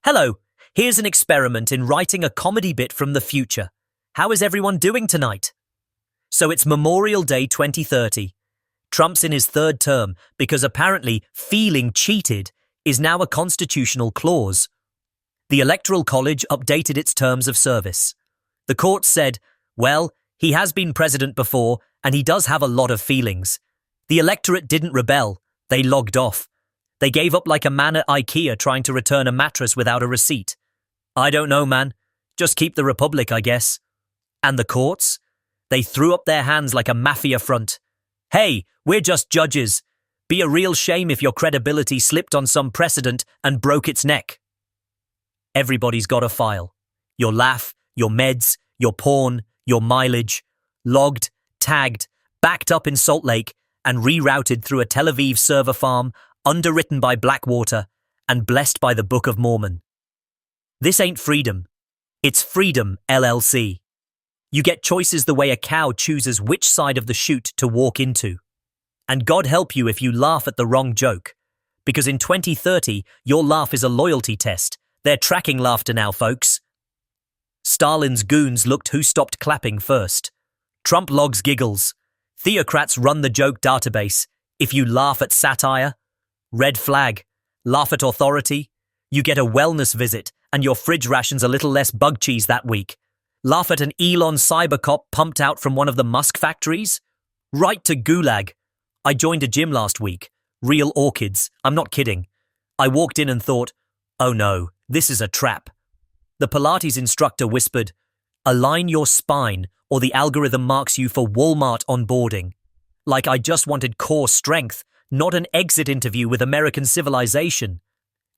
Hello, here's an experiment in writing a comedy bit from the future. How is everyone doing tonight? So it's Memorial Day 2030. Trump's in his third term because apparently feeling cheated is now a constitutional clause. The Electoral College updated its terms of service. The court said, well, he has been president before and he does have a lot of feelings. The electorate didn't rebel, they logged off. They gave up like a man at IKEA trying to return a mattress without a receipt. I don't know, man. Just keep the republic, I guess. And the courts? They threw up their hands like a mafia front. Hey, we're just judges. Be a real shame if your credibility slipped on some precedent and broke its neck. Everybody's got a file. Your laugh, your meds, your porn, your mileage. Logged, tagged, backed up in Salt Lake, and rerouted through a Tel Aviv server farm, underwritten by Blackwater, and blessed by the Book of Mormon. This ain't freedom. It's Freedom, LLC. You get choices the way a cow chooses which side of the chute to walk into. And God help you if you laugh at the wrong joke. Because in 2030, your laugh is a loyalty test. They're tracking laughter now, folks. Stalin's goons looked who stopped clapping first. Trump logs giggles. Theocrats run the joke database. If you laugh at satire, red flag. Laugh at authority, you get a wellness visit and your fridge rations a little less bug cheese that week. Laugh at an Elon cybercop pumped out from one of the Musk factories? Right to gulag. I joined a gym last week. Real orchids, I'm not kidding. I walked in and thought, oh no, this is a trap. The Pilates instructor whispered, align your spine or the algorithm marks you for Walmart onboarding. Like I just wanted core strength, not an exit interview with American civilization.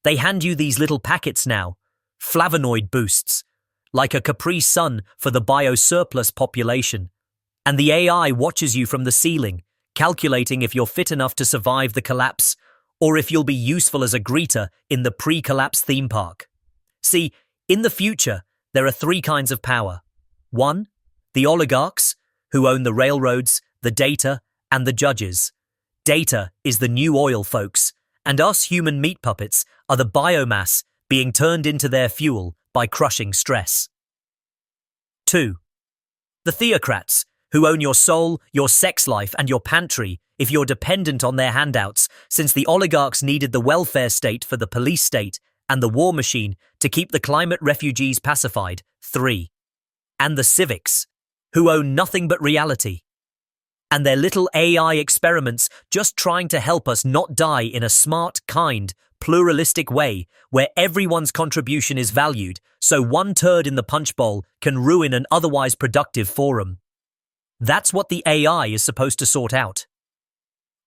They hand you these little packets now, flavonoid boosts, like a Capri Sun for the biosurplus population. And the AI watches you from the ceiling, calculating if you're fit enough to survive the collapse or if you'll be useful as a greeter in the pre-collapse theme park. See, in the future, there are three kinds of power. 1. The oligarchs, who own the railroads, the data, and the judges. Data is the new oil, folks, and us human meat puppets are the biomass being turned into their fuel by crushing stress. 2. The theocrats, who own your soul, your sex life, and your pantry if you're dependent on their handouts, since the oligarchs needed the welfare state for the police state and the war machine to keep the climate refugees pacified. 3. And the civics, who own nothing but reality. And their little AI experiments just trying to help us not die in a smart, kind, pluralistic way where everyone's contribution is valued so one turd in the punch bowl can ruin an otherwise productive forum. That's what the AI is supposed to sort out.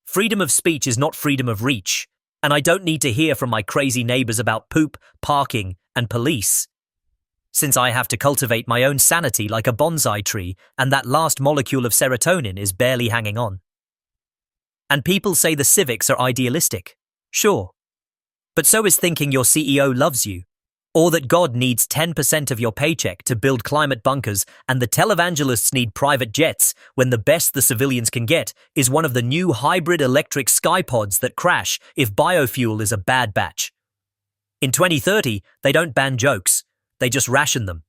Freedom of speech is not freedom of reach, and I don't need to hear from my crazy neighbors about poop, parking, and police. Since I have to cultivate my own sanity like a bonsai tree and that last molecule of serotonin is barely hanging on. And people say the civics are idealistic. Sure. But so is thinking your CEO loves you, or that God needs 10% of your paycheck to build climate bunkers and the televangelists need private jets when the best the civilians can get is one of the new hybrid electric skypods that crash if biofuel is a bad batch. In 2030, they don't ban jokes. They just ration them.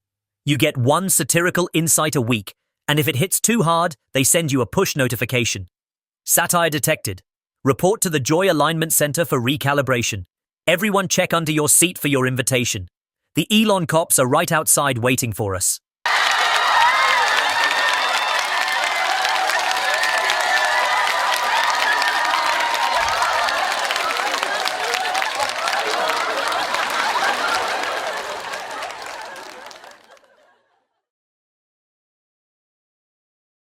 You get one satirical insight a week, and if it hits too hard, they send you a push notification. Satire detected. Report to the Joy Alignment Center for recalibration. Everyone check under your seat for your invitation. The Elon cops are right outside waiting for us.